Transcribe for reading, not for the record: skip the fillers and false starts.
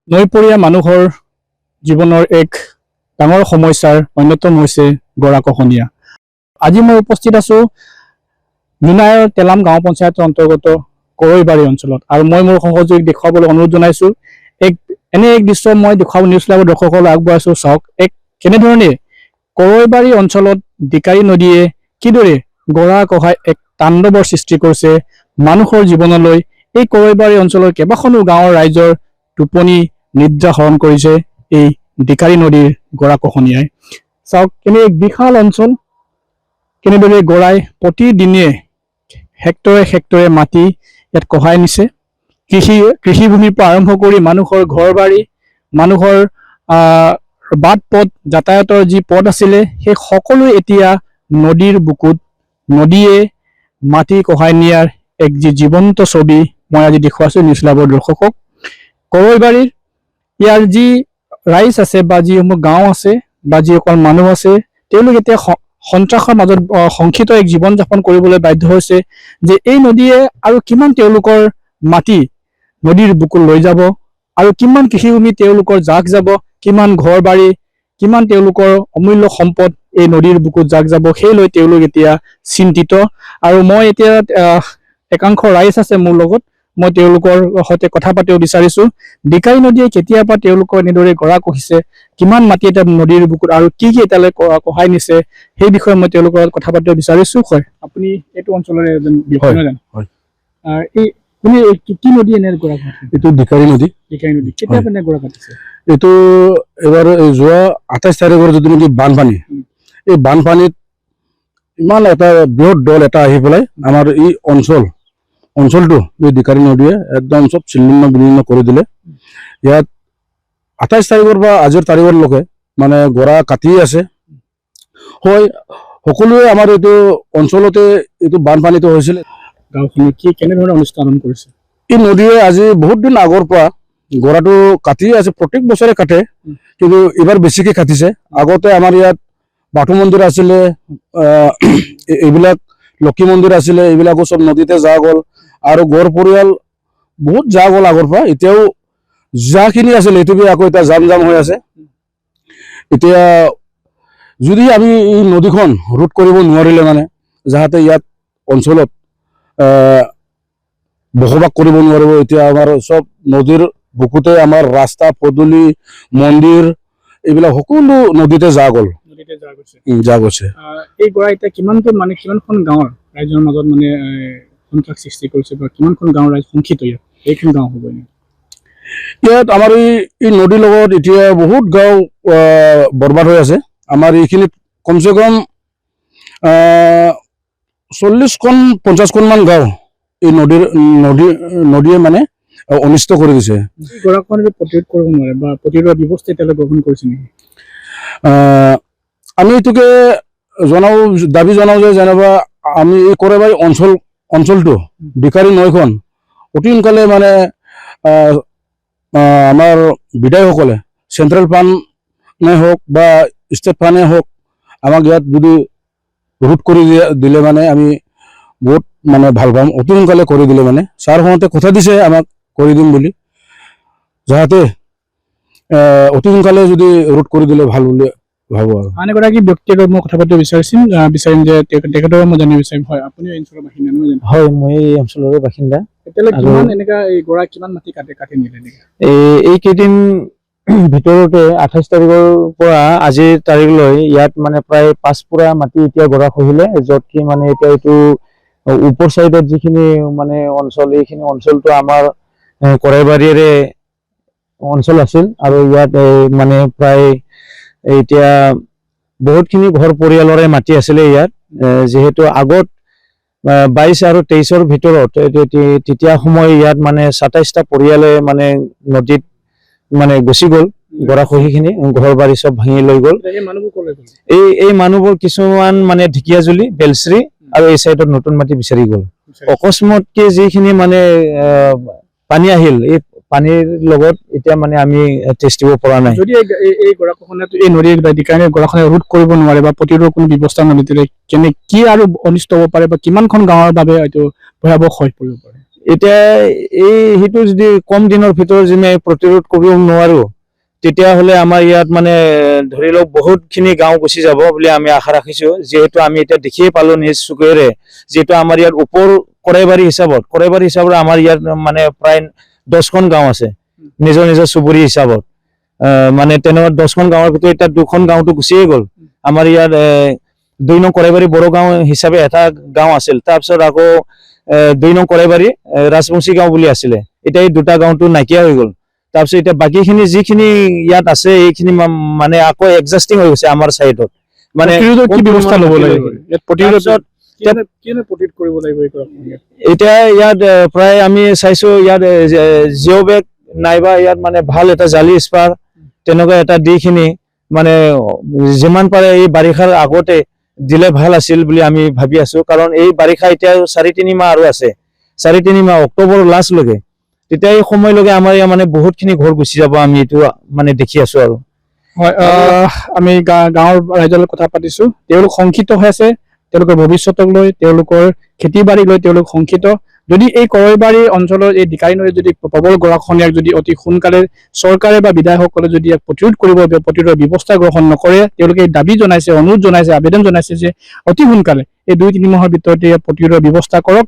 নৈপৰীয়া মানুহৰ জীৱনৰ এক ডাঙৰ সমস্যাৰ অন্যতম হৈছে গৰাখহনীয়া। আজি মই উপস্থিত আছো জোনাইৰ তেলাম গাঁও পঞ্চায়তৰ অন্তৰ্গত কৰৈবাৰী অঞ্চলত আৰু মই মোৰ সহযোগীক দেখুৱাবলৈ অনুৰোধ জনাইছো। এনে এক দৃশ্য মই দেখুৱাব নিউজ লাইভৰ দৰ্শকসকলক আগবঢ়াইছো। চাওক কেনেধৰণে কৰৈবাৰী অঞ্চলত দিকাৰী নদীয়ে কিদৰে গৰাখহাই এক তাণ্ডৱৰ সৃষ্টি কৰিছে মানুহৰ জীৱনলৈ। এই কৰৈবাৰী অঞ্চলৰ কেইবাখনো গাঁৱৰ ৰাইজৰ টোপনি নিদ্ৰা হৰণ কৰিছে এই দিকাৰী নদীৰ গৰাখহনীয়াই। চাওক কেনে এক বিশাল অঞ্চল, কেনেদৰে গৰাই প্ৰতিদিনে হেক্টৰে হেক্টৰে মাটি ইয়াত কহাই নিছে। কৃষিভূমিৰ পৰা আৰম্ভ কৰি মানুহৰ ঘৰ বাৰী, মানুহৰ বাট পথ যাতায়াতৰ যি পথ আছিলে সেই সকলো এতিয়া নদীৰ বুকুত। নদীয়ে মাটি কহাই নিয়াৰ এক যি জীৱন্ত ছবি মই আজি দেখুৱাইছো নিউজ লাইভৰ দৰ্শকক। কৰৈবাৰীৰ ইয়াৰ যি ৰাইজ আছে বা যিসমূহ গাঁও আছে বা যিসকল মানুহ আছে তেওঁলোক এতিয়া সন্ত্ৰাসৰ মাজত শংকিত এক জীৱন যাপন কৰিবলৈ বাধ্য হৈছে যে এই নদীয়ে আৰু কিমান তেওঁলোকৰ মাটি নদীৰ বুকুত লৈ যাব আৰু কিমান কৃষিভূমি তেওঁলোকৰ জাক যাব, কিমান ঘৰ বাৰী, কিমান তেওঁলোকৰ অমূল্য সম্পদ এই নদীৰ বুকুত জাক যাব, সেই লৈ তেওঁলোক এতিয়া চিন্তিত। আৰু মই এতিয়া একাংশ ৰাইজ আছে মোৰ লগত, মই তেওঁলোকৰ সৈতে কথা পাতিব বিচাৰিছো। দিকাৰী নদীয়ে কেতিয়াৰ পৰা তেওঁলোকৰ এনেদৰে গৰাখহিছে, কিমান মাটি এতিয়া নদীৰ বুকুত আৰু কি কি এতিয়ালৈ কহাই নিছে, সেই বিষয়ে মই তেওঁলোকৰ লগত কথা পাতিব বিচাৰিছো। হয়, আপুনি এইটো অঞ্চলৰে এজন ব্যক্তি নহয় জানো? এই কি নদী এনে গৰাখহিছে? এইটো দিকাৰী নদী। দিকাৰী নদী কেতিয়া মানে গৰাখহিছে? এইটো এবাৰ যোৱা 28 তাৰিখৰ যিটো নেকি বানপানী, এই বানপানীত ইমান এটা বৃহৎ দল এটা আহি পেলাই আমাৰ এই অঞ্চলটো এই দিকাৰী নদীয়ে একদম চব ছিন্ন বিলীন কৰি দিলে। ইয়াত 28 তাৰিখৰ পৰা আজিৰ তাৰিখলৈকে মানে গৰা কাটি আছে। হয়, সকলোৱে আমাৰ এইটো অঞ্চলতে এইটো বানপানীটো হৈছিলে। গাঁওখনে কি কেনেধৰণে অনুষ্ঠান কৰিছে? এই নদীয়ে আজি বহুত দিন আগৰ পৰা গৰাটো কাটি আছে, প্ৰত্যেক বছৰে কাটে, কিন্তু এইবাৰ বেছিকে কাটিছে। আগতে আমাৰ ইয়াত বাথৌ মন্দিৰ আছিলে, এইবিলাক লক্ষী মন্দিৰ আছিলে, এইবিলাকো চব নদীতে যা গ'ল আৰু গড় পৰিয়াল বহুত যা গ'ল আগৰ পৰা। এতিয়াও যাখিনি আছিলে এইটো আকৌ এতিয়া জাম হৈ আছে। এতিয়া যদি আমি এই নদীখন ৰোধ কৰিব নোৱাৰিলে মানে যাহাতে ইয়াত অঞ্চলত বসবাস কৰিব নোৱাৰিব। এতিয়া আমাৰ চব নদীৰ বুকুতে আমাৰ ৰাস্তা পদূলি মন্দিৰ এইবিলাক সকলো নদীতে যা গ'ল, যা গৈছে। এই গৰা এতিয়া কিমানখন গাঁৱৰ ৰাইজৰ মাজত মানে সংখ্যাক সৃষ্টি কৰিছে বা কিমানখন গাঁৱৰ ৰাইজ শংকিত ইয়াত? এইখন গাঁও হ'ব ইয়াত আমাৰ এই নদীৰ লগত এতিয়া বহুত গাঁও বৰবাদ হৈ আছে। আমাৰ এইখিনিত কমচে কম 40-50খন মান গাঁও এই নদীয়ে মানে অনিষ্ট কৰি দিছে। গৰাখহনীয়া প্ৰতিৰোধ কৰিব নোৱাৰে বা প্ৰতিৰোধৰ ব্যৱস্থা এতিয়ালৈ গ্ৰহণ কৰিছে নেকি? আমি এইটোকে দাবী জনাও যে যেনিবা আমি এই কৰৈবাৰী অঞ্চলটো দিকাৰী নৈখন অতি সোনকালে মানে আমাৰ বিধায়কসকলে চেণ্ট্ৰেল ফাণ্ডে হওক বা ষ্টেট ফাণ্ডে হওক আমাক ইয়াত যদি ৰোধ কৰি দিলে মানে আমি বহুত মানে ভাল পাম। অতি সোনকালে কৰি দিলে মানে ছাৰহঁতে কথা দিছে আমাক কৰি দিম বুলি, যাহাতে অতি সোনকালে যদি ৰোধ কৰি দিলে ভাল বুলি ভাবো। আৰু আন এগৰাকী ব্যক্তিৰ লগত মই কথা পাতিব বিচাৰিম যে তেখেতৰ মই জানিব বিচাৰিম। হয়, আপুনি এই অঞ্চলৰ বাসিন্দা নহয় জানো? হয়, মই এই অঞ্চলৰে বাসিন্দা। এতিয়ালৈ কিমান এনেকা এই গৰা কিমান মাটি কাটি নিলে? এইকেইদিন ভিতৰতে 28 তাৰিখৰ পৰা আজিৰ তাৰিখলৈ ইয়াত মানে প্ৰায় 5 পুৰা মাটি এতিয়া গৰাখহিলে, য'ত কি মানে এতিয়া এইটো ওপৰ চাইডত যিখিনি মানে অঞ্চল, এইখিনি অঞ্চলটো আমাৰ কৰৈবাৰীৰে অঞ্চল আছিল আৰু ইয়াত মানে প্ৰায় এতিয়া বহুতখিনি ঘৰ পৰিয়ালৰে মাটি আছিলে ইয়াত। যিহেতু আগত 22 আৰু 23ৰ ভিতৰত তেতিয়া সময় ইয়াত মানে 27টা পৰিয়ালে মানে নদীত মানে গুচি গ'ল, গৰাখহিখিনি ঘৰ বাৰী চব ভাঙি লৈ গ'ল। এই মানুহবোৰ কিছুমান মানে ঢেকীয়াজুলি, বেলশ্ৰী আৰু এই চাইডত নতুন মাটি বিচাৰি গ'ল। অকস্মাতকে যিখিনি মানে পানী আহিল, এই পানীৰ লগত এতিয়া মানে আমি টেষ্ট দিব পৰা নাই। যদি এই গৰাখহনীয়াটো এই নদীৰ গৰাখহনীয়া ৰোধ কৰিব নোৱাৰে বা প্ৰতিৰোধৰ কোনো ব্যৱস্থা নদীটোৰে কি আৰু অনিষ্ট হ'ব পাৰে বা কিমানখন গাঁৱৰ বাবে এইটো ভয়াৱহ হৈ পৰিব পাৰে? এতিয়া সেইটো যদি কম দিনৰ ভিতৰত যদি আমি প্ৰতিৰোধ কৰিব নোৱাৰো তেতিয়াহ'লে আমাৰ ইয়াত মানে ধৰি লওক বহুতখিনি গাঁও গুচি যাব বুলি আমি আশা ৰাখিছো। যিহেতু আমি এতিয়া দেখিয়ে পালো নিজ চকুৰে, যিহেতু আমাৰ ইয়াত ওপৰ কৰেবাৰী হিচাপত আমাৰ ইয়াত মানে প্ৰায় 10খন গাঁও আছে নিজৰ নিজৰ চুবুৰী হিচাপত। মানে তেনেকুৱা 10খন গাঁৱৰ ভিতৰত এতিয়া 2খন গাঁওটো গুচিয়ে গ'ল। আমাৰ ইয়াত 2 নং কৰেবাৰী বড়ো গাঁও হিচাপে এটা গাঁও আছিল, তাৰপিছত আকৌ 2 নং কৰেবাৰী ৰাজবংশী গাঁও বুলি আছিলে, এতিয়া এই 2টা গাঁওটো নাইকিয়া হৈ গ'ল। তাৰপিছত এতিয়া বাকীখিনি যিখিনি ইয়াত আছে এইখিনি মানে আকৌ এডজাষ্টিং হৈ গৈছে আমাৰ চাইডত। মানে প্ৰতিৰোধৰ কি ব্যৱস্থা ল'ব লাগিব? ইয়াত প্ৰতিৰোধ তাৰপিছত কেনে প্ৰতিৰোধ কৰিব লাগিব এই গৰাখহনীয়া? এতিয়া ইয়াত প্ৰায় আমি চাইছো ইয়াত জিঅ' বেগ নাইবা ইয়াত মানে ভাল এটা জালি স্পাৰ তেনেকুৱা এটা দি খিনি মানে যিমান পাৰে এই বাৰিষাৰ আগতে দিলে ভাল আছিল বুলি আমি ভাবি আছো। কাৰণ এই বাৰিষা এতিয়া 4-3 মাহ আৰু আছে, 4-3 মাহ অক্টোবৰ লাষ্টলৈকে, তেতিয়া এই সময়লৈকে আমাৰ ইয়াত মানে বহুতখিনি ঘৰ গুচি যাব, আমি এইটো মানে দেখি আছো আৰু। হয়, আমি গাঁৱৰ ৰাইজৰ লগত কথা পাতিছো, তেওঁলোক শংকিত হৈ আছে, তেওঁলোকৰ ভৱিষ্যতক লৈ, তেওঁলোকৰ খেতি বাৰী লৈ তেওঁলোক শংকিত। যদি এই কৰৈবাৰী অঞ্চলৰ এই দিকাৰী নৈৰ যদি প্ৰবল গৰাখহনীয়াক যদি অতি সোনকালে চৰকাৰে বা বিধায়কসকলে যদি ইয়াক প্ৰতিৰোধ প্ৰতিৰোধৰ ব্যৱস্থা গ্ৰহণ নকৰে, তেওঁলোকে দাবী জনাইছে, অনুৰোধ জনাইছে, আবেদন জনাইছে যে অতি সোনকালে এই 2-3 মাহৰ ভিতৰতে প্ৰতিৰোধৰ ব্যৱস্থা কৰক।